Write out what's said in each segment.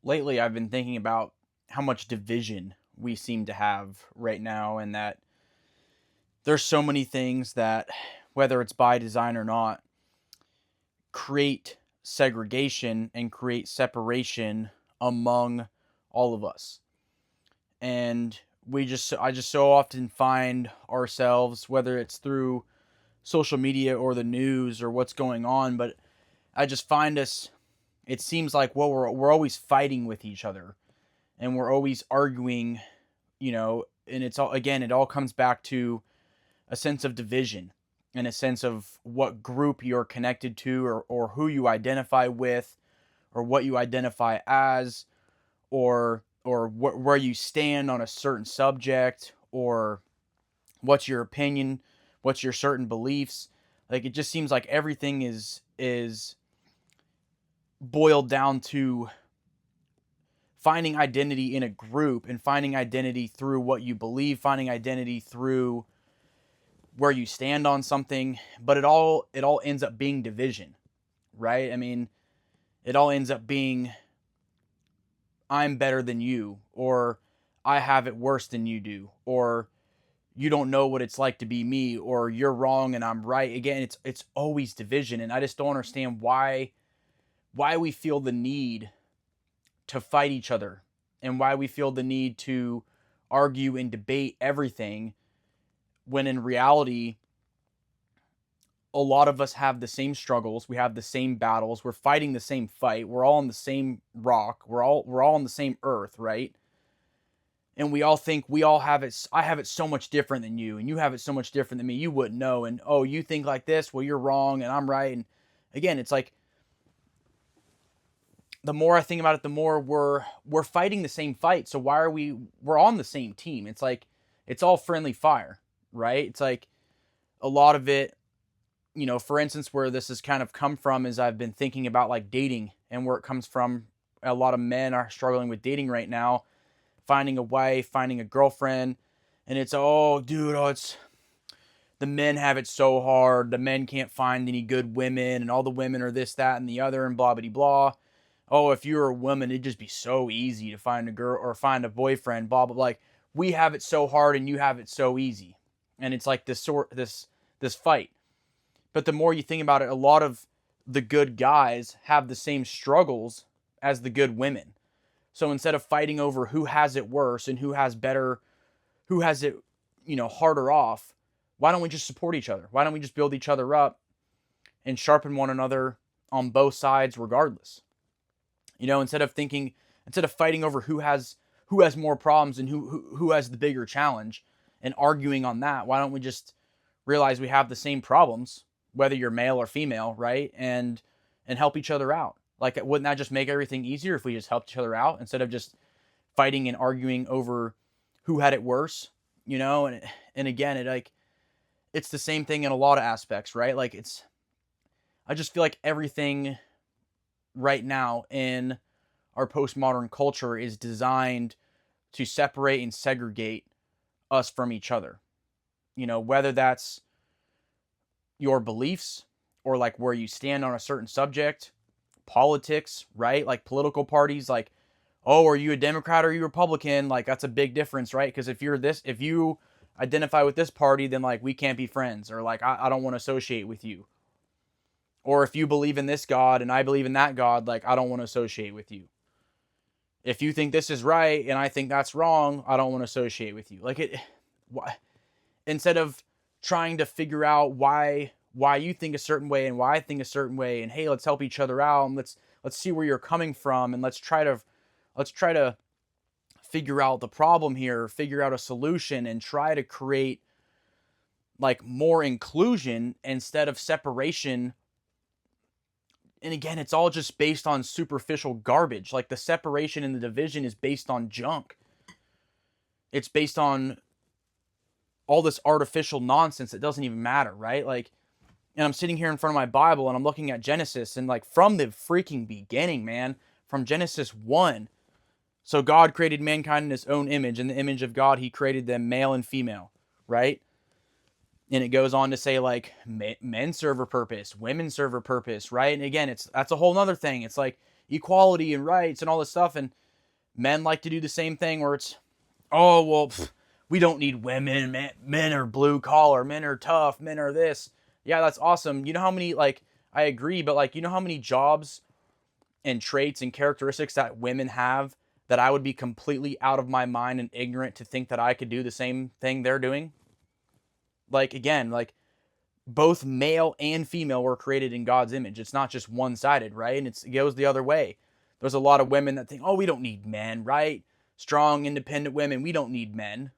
lately I've been thinking about how much division we seem to have right now, and that there's so many things that, whether it's by design or not, create segregation and create separation among all of us. And I just so often find ourselves, whether it's through social media or the news or what's going on, but I just find us, it seems like, well, we're always fighting with each other, and we're always arguing, and it's all, again, it all comes back to a sense of division and a sense of what group you're connected to, or who you identify with, or what you identify as, or where you stand on a certain subject, or what's your opinion, what's your certain beliefs. Like, it just seems like everything is boiled down to finding identity in a group, and finding identity through what you believe, finding identity through where you stand on something. But it all ends up being division, right? I mean, it all ends up being, I'm better than you, or I have it worse than you do, or you don't know what it's like to be me, or you're wrong and I'm right. Again, it's always division, and I just don't understand why we feel the need to fight each other, and why we feel the need to argue and debate everything, when in reality a lot of us have the same struggles, we have the same battles, we're fighting the same fight, we're all on the same rock, we're all on the same earth, right? And we all think we all have it. I have it so much different than you, and you have it so much different than me. You wouldn't know, and oh, you think like this, well, you're wrong and I'm right. And again, it's like, the more I think about it, the more we're fighting the same fight. So why are we're on the same team? It's like, it's all friendly fire, right? It's like, a lot of it, for instance, where this has kind of come from is, I've been thinking about like dating, and where it comes from. A lot of men are struggling with dating right now, finding a wife, finding a girlfriend, and it's, oh, dude, oh, it's, the men have it so hard. The men can't find any good women, and all the women are this, that, and the other, and blah, blah, blah. Oh, if you were a woman, it'd just be so easy to find a girl or find a boyfriend, blah, blah, blah. Like, we have it so hard and you have it so easy. And it's like this fight. But the more you think about it, a lot of the good guys have the same struggles as the good women. So instead of fighting over who has it worse and who has better, who has it, harder off, why don't we just support each other? Why don't we just build each other up and sharpen one another on both sides regardless? Instead of fighting over who has more problems and who has the bigger challenge, and arguing on that, why don't we just realize we have the same problems, whether you're male or female, right? And help each other out. Like, wouldn't that just make everything easier if we just helped each other out, instead of just fighting and arguing over who had it worse, and again, it's the same thing in a lot of aspects, right? Like, I just feel like everything right now in our postmodern culture is designed to separate and segregate us from each other. Whether that's your beliefs, or like where you stand on a certain subject, politics, right? Like political parties, like, oh, are you a Democrat or are you Republican? Like, that's a big difference, right? Because if you identify with this party, then like we can't be friends, or like I don't want to associate with you. Or if you believe in this God and I believe in that God, like I don't want to associate with you. If you think this is right and I think that's wrong, I don't want to associate with you. Like, instead of trying to figure out why you think a certain way and why I think a certain way, and hey, let's help each other out, and let's see where you're coming from, and let's try to figure out the problem here, figure out a solution, and try to create like more inclusion instead of separation. And again, it's all just based on superficial garbage. Like, the separation and the division is based on junk. It's based on all this artificial nonsense that doesn't even matter, right? Like, and I'm sitting here in front of my Bible and I'm looking at Genesis, and like, from the freaking beginning, man, from Genesis 1. So God created mankind in his own image. In the image of God, he created them male and female, right? And it goes on to say, like, men serve a purpose, women serve a purpose, right? And again, that's a whole nother thing. It's like, equality and rights and all this stuff. And men like to do the same thing where it's, oh, well, we don't need women. Men are blue collar. Men are tough. Men are this. Yeah, that's awesome. You know how many, like, I agree, but like, you know how many jobs and traits and characteristics that women have that I would be completely out of my mind and ignorant to think that I could do the same thing they're doing? Like, again, like, both male and female were created in God's image. It's not just one-sided, right? And it goes the other way. There's a lot of women that think, oh, we don't need men, right? Strong, independent women, we don't need men.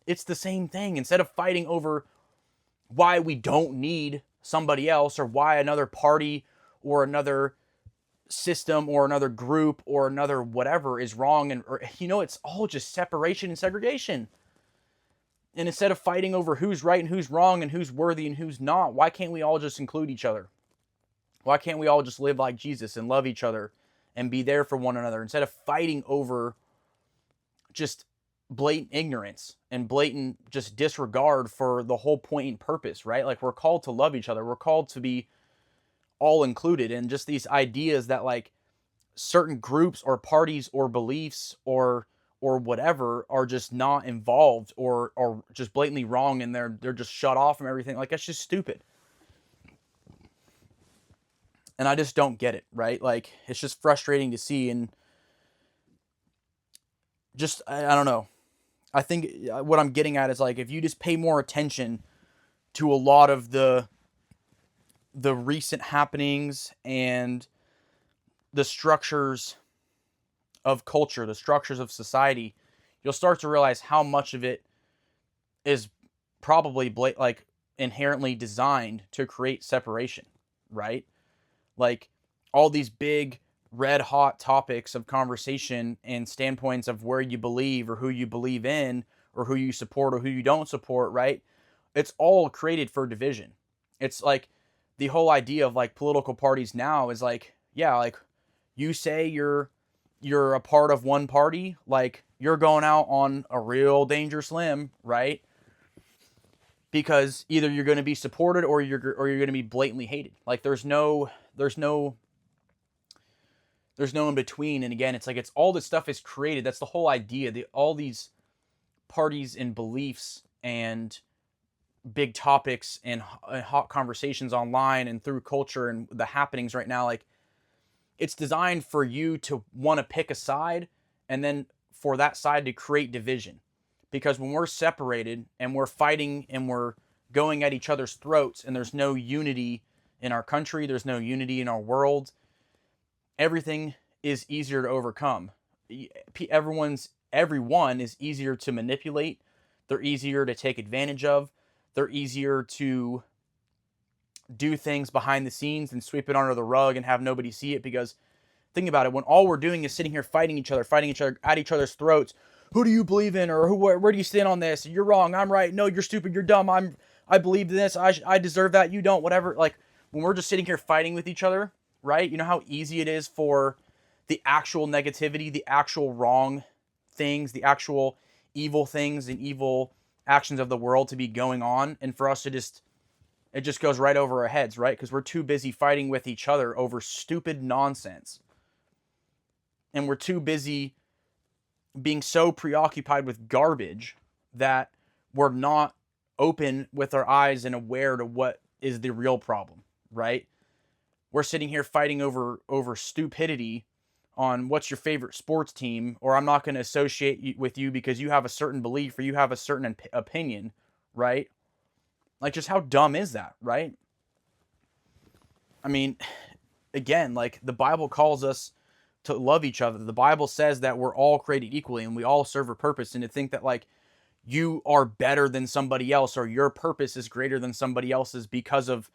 It's the same thing. Instead of fighting over why we don't need somebody else or why another party or another system or another group or another whatever is wrong, and it's all just separation and segregation. And instead of fighting over who's right and who's wrong and who's worthy and who's not, why can't we all just include each other? Why can't we all just live like Jesus and love each other and be there for one another instead of fighting over just blatant ignorance and blatant just disregard for the whole point and purpose, right? Like, we're called to love each other. We're called to be all included, and just these ideas that like certain groups or parties or beliefs or whatever are just not involved or just blatantly wrong, and they're just shut off from everything. Like, that's just stupid. And I just don't get it, right? Like, it's just frustrating to see, and just I don't know. I think what I'm getting at is, like, if you just pay more attention to a lot of the recent happenings and the structures of culture, the structures of society, you'll start to realize how much of it is probably like inherently designed to create separation, right? Like, all these big red hot topics of conversation and standpoints of where you believe or who you believe in or who you support or who you don't support, right? It's all created for division. It's like the whole idea of like political parties now is like, yeah, like, you say you're a part of one party, like, you're going out on a real dangerous limb, right? Because either you're going to be supported or you're going to be blatantly hated. Like, there's no in between. And again, it's like, it's all this stuff is created. That's the whole idea. All these parties and beliefs and big topics and hot conversations online and through culture and the happenings right now, like, it's designed for you to want to pick a side and then for that side to create division. Because when we're separated and we're fighting and we're going at each other's throats and there's no unity in our country, there's no unity in our world, everything is easier to overcome. Everyone is easier to manipulate. They're easier to take advantage of. They're easier to do things behind the scenes and sweep it under the rug and have nobody see it. Because think about it, when all we're doing is sitting here fighting each other at each other's throats, who do you believe in, or where do you stand on this? You're wrong, I'm right. No, you're stupid, you're dumb. I believe in this. I deserve that. You don't. Whatever. Like, when we're just sitting here fighting with each other, right? You know how easy it is for the actual negativity, the actual wrong things, the actual evil things and evil actions of the world to be going on, and for us to it just goes right over our heads, right? Because we're too busy fighting with each other over stupid nonsense. And we're too busy being so preoccupied with garbage that we're not open with our eyes and aware to what is the real problem, right? We're sitting here fighting over stupidity on what's your favorite sports team, or I'm not going to associate with you because you have a certain belief or you have a certain opinion, right? Like, just how dumb is that, right? I mean, again, like, the Bible calls us to love each other. The Bible says that we're all created equally and we all serve a purpose. And to think that, like, you are better than somebody else or your purpose is greater than somebody else's because of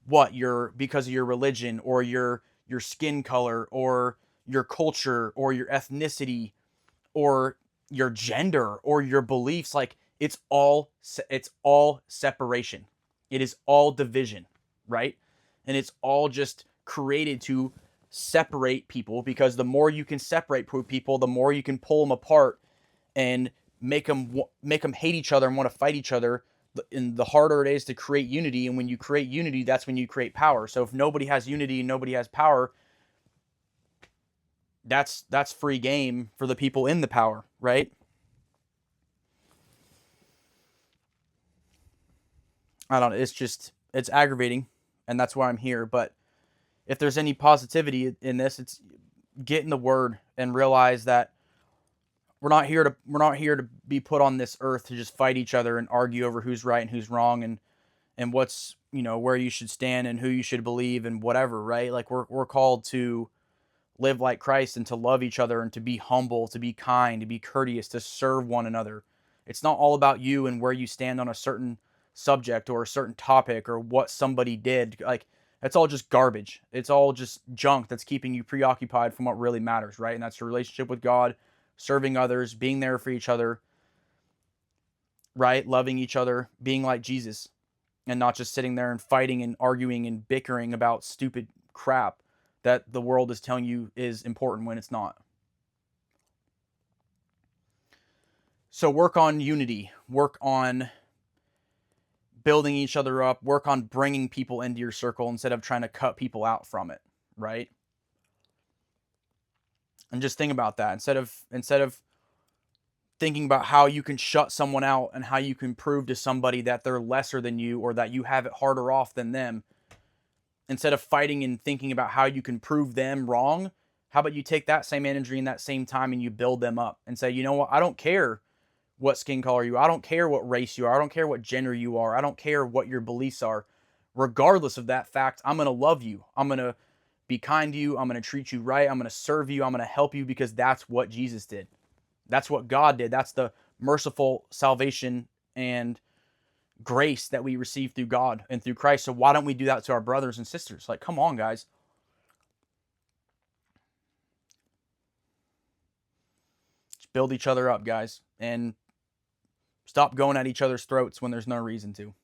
because of your religion or your skin color or your culture or your ethnicity or your gender or your beliefs, like, it's all separation. It is all division, right? And it's all just created to separate people, because the more you can separate people, the more you can pull them apart and make them hate each other and want to fight each other. And the harder it is to create unity. And when you create unity, that's when you create power. So if nobody has unity and nobody has power, that's free game for the people in the power, right? I don't know. It's aggravating, and that's why I'm here. But if there's any positivity in this, it's get in the word and realize that we're not here to be put on this earth to just fight each other and argue over who's right and who's wrong, and what's, where you should stand and who you should believe and whatever, right? Like we're called to live like Christ and to love each other and to be humble, to be kind, to be courteous, to serve one another. It's not all about you and where you stand on a certain subject or a certain topic or what somebody did. Like that's all just garbage. It's all just junk that's keeping you preoccupied from what really matters, right? And that's your relationship with God, serving others, being there for each other, right? Loving each other, being like Jesus, and not just sitting there and fighting and arguing and bickering about stupid crap that the world is telling you is important when it's not. So work on unity, work on building each other up, work on bringing people into your circle instead of trying to cut people out from it, right? And just think about that instead of thinking about how you can shut someone out and how you can prove to somebody that they're lesser than you or that you have it harder off than them. Instead of fighting and thinking about how you can prove them wrong, how about you take that same energy and that same time and you build them up and say, you know what, I don't care what skin color you are, I don't care what race you are, I don't care what gender you are, I don't care what your beliefs are. Regardless of that fact, I'm going to love you. I'm going to be kind to you. I'm going to treat you right. I'm going to serve you. I'm going to help you because that's what Jesus did. That's what God did. That's the merciful salvation and grace that we receive through God and through Christ. So why don't we do that to our brothers and sisters? Like, come on, guys. Just build each other up, guys. And stop going at each other's throats when there's no reason to.